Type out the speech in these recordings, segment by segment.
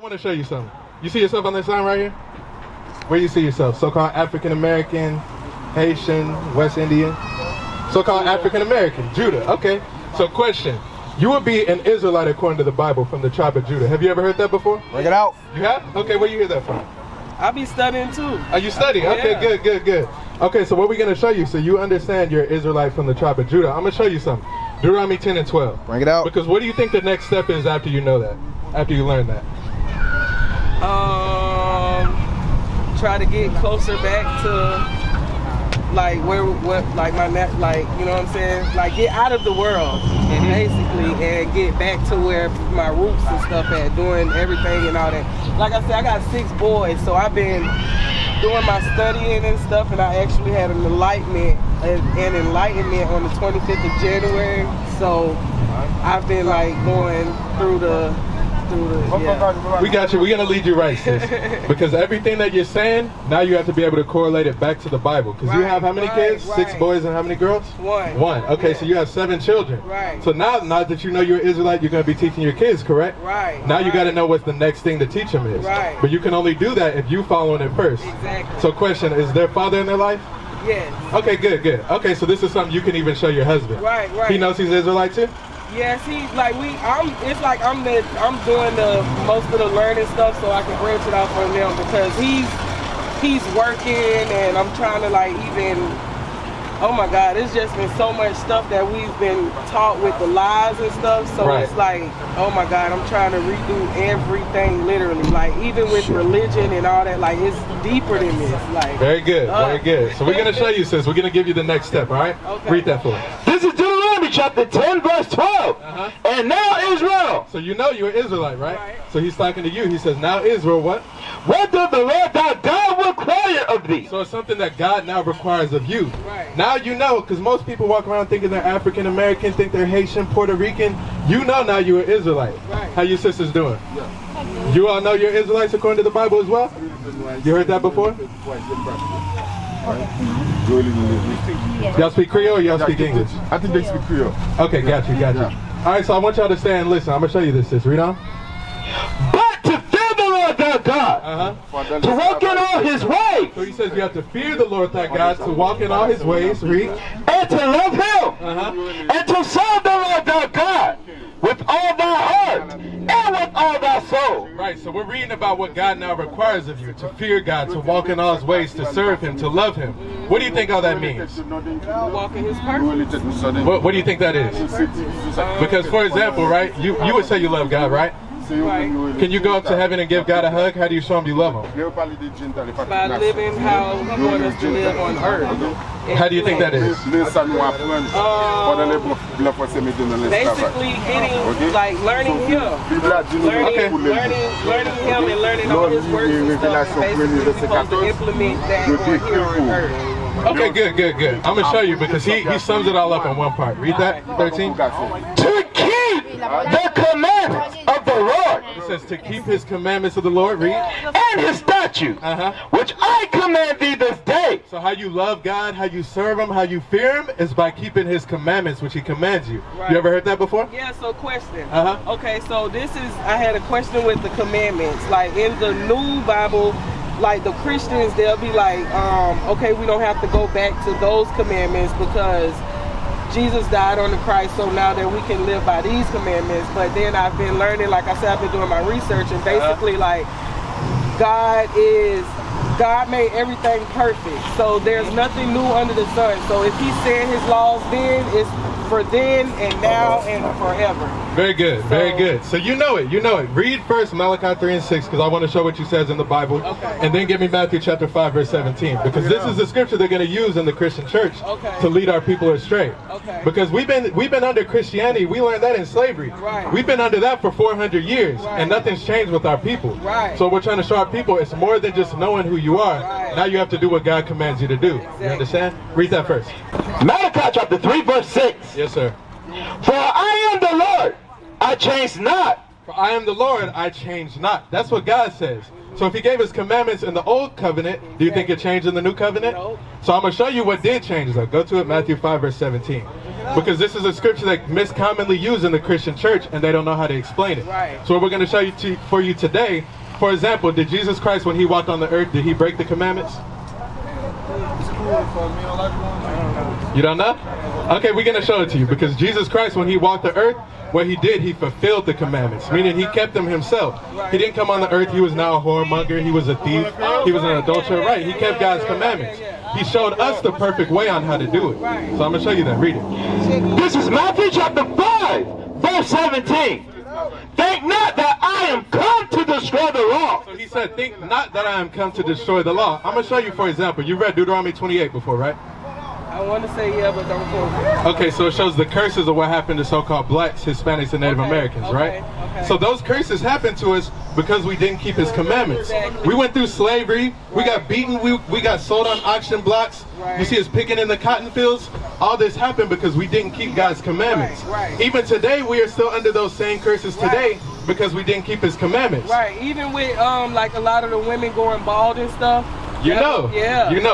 I want to show you something. You see yourself on this sign right here? Where do you see yourself? So-called African American, Haitian, West Indian. So-called African American, Judah. Okay. So question. You would be an Israelite according to the Bible from the tribe of Judah. Have you ever heard that before? Bring it out. You have? Okay, where you hear that from? I be studying too. Oh, you study? Okay, yeah. good. Okay, so what we're going to show you, so you understand you're an Israelite from the tribe of Judah. I'm going to show you something. Deuteronomy 10 and 12. Bring it out. Because what do you think the next step is after you know that? After you learn that? Try to get closer back to like you know what I'm saying? Like get out of the world, basically, and get back to where my roots and stuff at, doing everything and all that. Like I said, I got 6 boys, so I've been doing my studying and stuff, and I actually had an enlightenment on the 25th of January. So I've been like going through the We got you. We're going to lead you right, sis. Because everything that you're saying, now you have to be able to correlate it back to the Bible. Because you have how many kids? 6 boys and how many girls? 1. 1. Okay, so you have 7 children. Right. So now that you know you're an Israelite, you're going to be teaching your kids, correct? Right. Now you got to know what the next thing to teach them is. Right. But you can only do that if you following it first. Exactly. So question, is there father in their life? Yes. Okay, good. Okay, so this is something you can even show your husband. Right. He knows he's Israelite too? Yes, I'm doing the most of the learning stuff so I can branch it out from him, because he's working, and I'm trying to like even, oh my God, it's just been so much stuff that we've been taught with the lies and stuff. So It's like, oh my God, I'm trying to redo everything literally, like even with religion and all that, like it's deeper than this. Like very good. So we're gonna show you, sis. We're gonna give you the next step, all right? Okay. Read that for me. This is Deuteronomy chapter 10, verse 12. And now Israel. So you know you're an Israelite, right? So he's talking to you. He says, now Israel, what? What does the Lord thy God require of thee? So it's something that God now requires of you. Right. Now you know, because most people walk around thinking they're African American, think they're Haitian, Puerto Rican. You know now you're an Israelite. Right. How your sisters doing? Yeah. You all know you're Israelites according to the Bible as well? You heard that before? Y'all speak Creole or y'all speak English? I think they speak Creole. Okay, got you. All right, so I want y'all to stand and listen. I'm going to show you this, sis. Read on. But to fear the Lord thy God, to walk in all his ways. So he says you have to fear the Lord thy God, to walk in all his ways. Read. And to love him. And to serve the Lord thy God with all thy heart and with all thy soul. Right, so we're reading about what God now requires of you. To fear God, to walk in all his ways, to serve him, to love him. What do you think all that means? walk in his purpose. What do you think that is? Because, for example, right, you would say you love God, right? Right. Can you go up to heaven and give God a hug? How do you show him you love him? By living how he wants us to live on earth. How do you think that is? Basically getting, like learning him. Learning him and learning all his works and stuff. Basically we're supposed to implement that on here on earth. Okay, good. I'm going to show you because he sums it all up in one part. Read that, 13. To keep the commandments of the Lord. It says to keep his commandments of the Lord. Read. And his statutes, which I command thee this day. So how you love God, how you serve him, how you fear him is by keeping his commandments, which he commands you. You ever heard that before? Yeah, so question. Okay, so I had a question with the commandments. Like in the new Bible, like the Christians, they'll be like, okay, we don't have to go back to those commandments because Jesus died on the Christ, so now that we can live by these commandments. But then I've been learning, like I said, I've been doing my research, and basically like God made everything perfect. So there's nothing new under the sun. So if he said his laws then, it's for then and now and forever. Very good, very good. So you know it. Read first Malachi 3 and 6 because I want to show what you says in the Bible. And then give me Matthew chapter 5 verse 17 because this is the scripture they're going to use in the Christian church to lead our people astray. Because we've been under Christianity. We learned that in slavery. We've been under that for 400 years and nothing's changed with our people. So we're trying to show our people it's more than just knowing who you are. Now you have to do what God commands you to do. You understand? Read that first. Malachi chapter 3 verse 6. Yes, sir. For I am the Lord, I change not. For I am the Lord, I change not. That's what God says. So if he gave his commandments in the old covenant, do you think it changed in the new covenant? So I'm going to show you what did change. Go to it, Matthew 5 verse 17. Because this is a scripture that's commonly used in the Christian church, and they don't know how to explain it. So what we're going to show you for you today, for example, did Jesus Christ, when he walked on the earth, did he break the commandments? You don't know? Okay, we're going to show it to you, because Jesus Christ, when he walked the earth, what he did, he fulfilled the commandments, meaning he kept them himself. He didn't come on the earth, he was now a whoremonger, he was a thief, he was an adulterer, right? He kept God's commandments. He showed us the perfect way on how to do it. So I'm going to show you that. Read it. This is Matthew chapter 5, verse 17. Think not that I am come to destroy the law. So he said, think not that I am come to destroy the law. I'm going to show you, for example, you read Deuteronomy 28 before, right? I want to say yeah, but don't quote. Okay, so it shows the curses of what happened to so-called blacks, Hispanics, and Native Americans, right? So those curses happened to us because we didn't keep his commandments. We went through slavery, we got beaten, we got sold on auction blocks. You see us picking in the cotton fields. All this happened because we didn't keep God's commandments. Even today, we are still under those same curses today because we didn't keep his commandments. Even with like a lot of the women going bald and stuff. You know.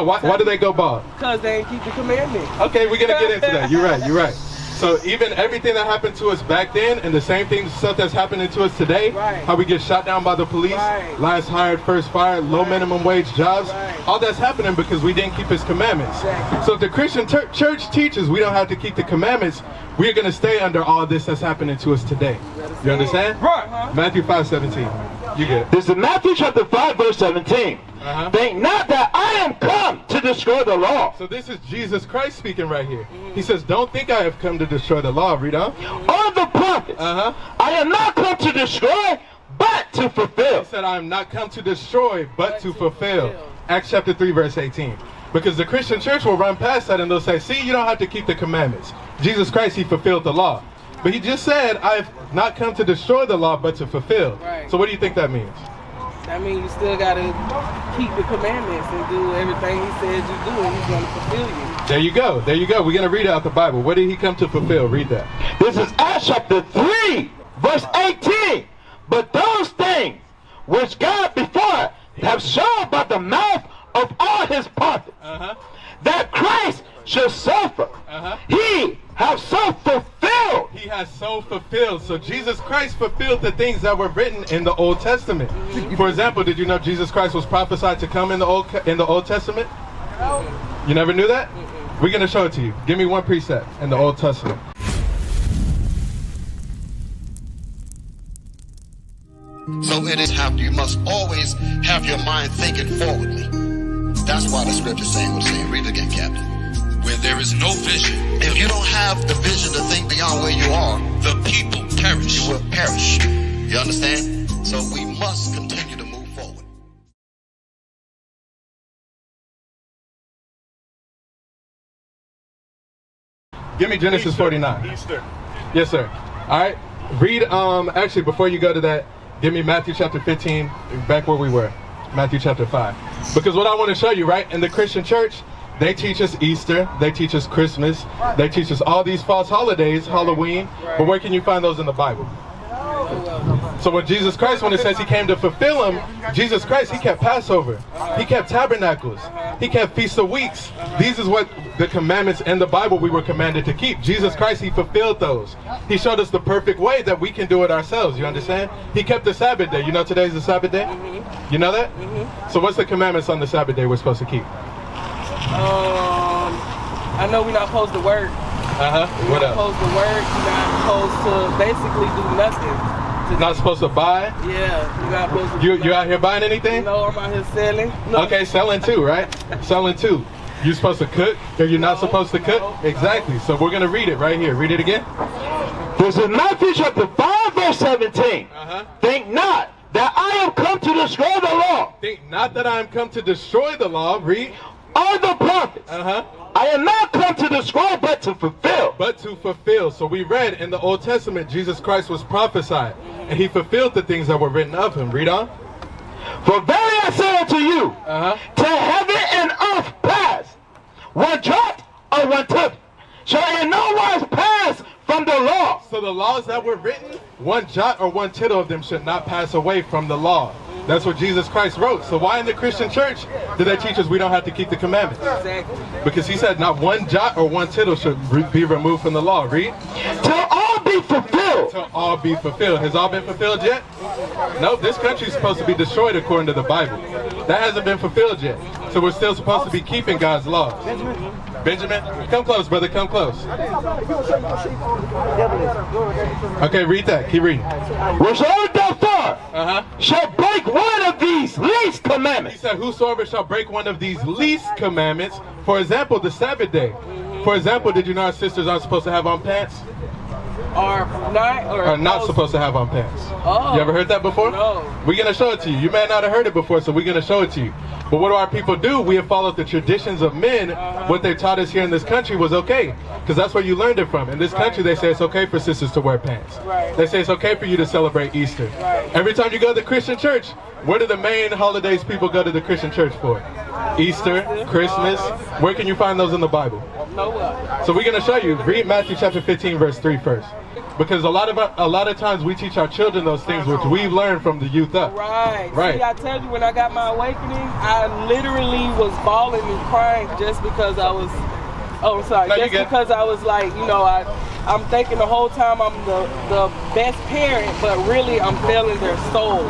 Why do they go bald? Because they ain't keep the commandment. Okay, we're gonna get into that. You're right. So even everything that happened to us back then, and the same thing, stuff that's happening to us today, how we get shot down by the police, last hired, first fired, low minimum wage jobs, all that's happening because we didn't keep his commandments. So if the Christian church teaches we don't have to keep the commandments, we're gonna stay under all this that's happening to us today. You understand? Matthew 5:17. You get it. This is Matthew chapter 5, verse 17. Think not that I am come to destroy the law. So this is Jesus Christ speaking right here. He says, don't think I have come to destroy the law. Read on. All the prophets. I am not come to destroy, but to fulfill. He said, I am not come to destroy, but to fulfill. Acts chapter 3, verse 18. Because the Christian church will run past that and they'll say, see, you don't have to keep the commandments. Jesus Christ, he fulfilled the law. But he just said, I have not come to destroy the law, but to fulfill. So what do you think that means? I mean, you still got to keep the commandments and do everything he says you do, and he's going to fulfill you. There you go. There you go. We're going to read out the Bible. What did he come to fulfill? Read that. This is Acts chapter 3, verse 18. But those things which God before have shown by the mouth of all his prophets, that Christ should suffer, he have so fulfilled. He has so fulfilled. So Jesus Christ fulfilled the things that were written in the Old Testament. For example, did you know Jesus Christ was prophesied to come in the Old Testament? You never knew that? We're going to show it to you. Give me one precept in the Old Testament. So it is you must always have your mind thinking forwardly. That's why the scripture's saying what it's saying. Read it again, Captain. Where there is no vision, if you don't have the vision to think beyond where you are, the people perish. You will perish. You understand? So we must continue to move forward. Give me Genesis 49. Easter. Yes, sir. All right. Read, actually, before you go to that, give me Matthew chapter 15, back where we were. Matthew chapter 5. Because what I want to show you, right, in the Christian church, they teach us Easter, they teach us Christmas, they teach us all these false holidays, Halloween, but where can you find those in the Bible? So when Jesus Christ, when it says he came to fulfill them, Jesus Christ, he kept Passover, he kept tabernacles, he kept Feast of Weeks. These is what the commandments in the Bible we were commanded to keep. Jesus Christ, he fulfilled those. He showed us the perfect way that we can do it ourselves, you understand? He kept the Sabbath day. You know today's the Sabbath day? You know that? So what's the commandments on the Sabbath day we're supposed to keep? I know we're not supposed to work. What else? You're not supposed to work. You're not supposed to basically do nothing. Not supposed to buy? Yeah, you're not supposed to. You out here buying anything? No, I'm out here selling. No. Okay, selling too, right? Selling too. You supposed to cook? Or you're not supposed to cook? Exactly. So we're gonna read it right here. Read it again. This is Matthew chapter 5, verse 17. Think not that I am come to destroy the law. Think not that I am come to destroy the law. Read. All the prophets. I am not come to destroy, but to fulfill. But to fulfill. So we read in the Old Testament, Jesus Christ was prophesied, and he fulfilled the things that were written of him. Read on. For verily I say unto you, till heaven and earth pass, one jot or one tittle shall in no wise pass from the law. So the laws that were written, one jot or one tittle of them should not pass away from the law. That's what Jesus Christ wrote. So why in the Christian church do they teach us we don't have to keep the commandments? Exactly. Because he said not one jot or one tittle should be removed from the law. Read. Till all be fulfilled. Till all be fulfilled. Has all been fulfilled yet? Nope. This country is supposed to be destroyed according to the Bible. That hasn't been fulfilled yet. So we're still supposed to be keeping God's laws. Benjamin, come close, brother. Come close. Okay, read that. Keep reading. Whosoever therefore shall break one of these least commandments. He said, whosoever shall break one of these least commandments, for example, the Sabbath day. For example, did you know our sisters aren't supposed to have on pants? Are not supposed to have on pants. Oh. You ever heard that before? No. We're going to show it to you. You may not have heard it before, so we're going to show it to you. But what do our people do? We have followed the traditions of men. What they taught us here in this country was okay, because that's where you learned it from. In this country, they say it's okay for sisters to wear pants. They say it's okay for you to celebrate Easter. Every time you go to the Christian church, what are the main holidays people go to the Christian church for? Easter, Christmas. Where can you find those in the Bible? Nowhere. So we're going to show you. Read Matthew chapter 15, verse 3 first. Because a lot of times we teach our children those things which we've learned from the youth up. Right. See, I tell you, when I got my awakening, I literally was bawling and crying just because I was. Oh, sorry. No, just because I was like, you know, I'm thinking the whole time I'm the best parent, but really I'm failing their soul.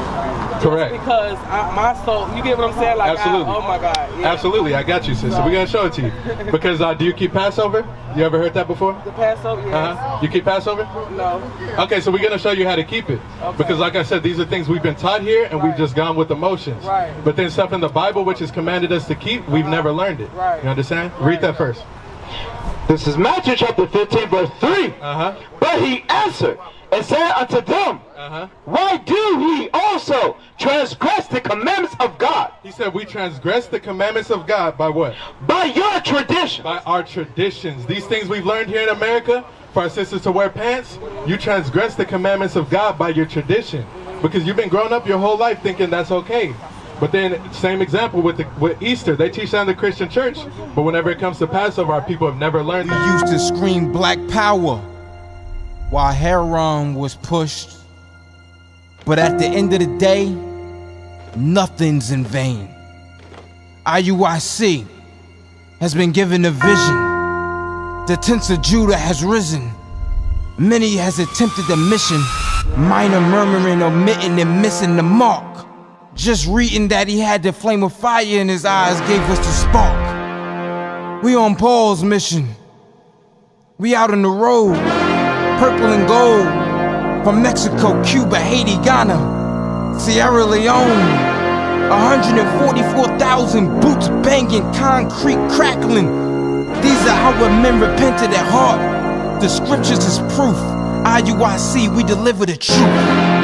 Correct. Just because my soul, you get what I'm saying? Like, absolutely. oh my God. Yeah. Absolutely, I got you, sister. We're gonna show it to you. Because do you keep Passover? You ever heard that before? The Passover, yes. You keep Passover? No. Okay, so we're gonna show you how to keep it. Okay. Because like I said, these are things we've been taught here, and we've just gone with emotions. Right. But then stuff in the Bible which is commanded us to keep, we've never learned it. Right. You understand? Read that first. This is Matthew chapter 15, verse 3. But he answered and said unto them, why do ye also transgress the commandments of God? He said we transgress the commandments of God by what? By your tradition. By our traditions. These things we've learned here in America, for our sisters to wear pants, you transgress the commandments of God by your tradition. Because you've been growing up your whole life thinking that's okay. But then, same example with Easter. They teach that in the Christian church, but whenever it comes to Passover, our people have never learned that. We used to scream black power while Heron was pushed. But at the end of the day, nothing's in vain. IUIC has been given a vision. The tents of Judah has risen. Many has attempted the mission, minor murmuring, omitting, and missing the mark. Just reading that he had the flame of fire in his eyes gave us the spark. We on Paul's mission. We out on the road, purple and gold. From Mexico, Cuba, Haiti, Ghana, Sierra Leone. 144,000 boots banging, concrete crackling. These are how men repented at heart. The scriptures is proof. IUIC, we deliver the truth.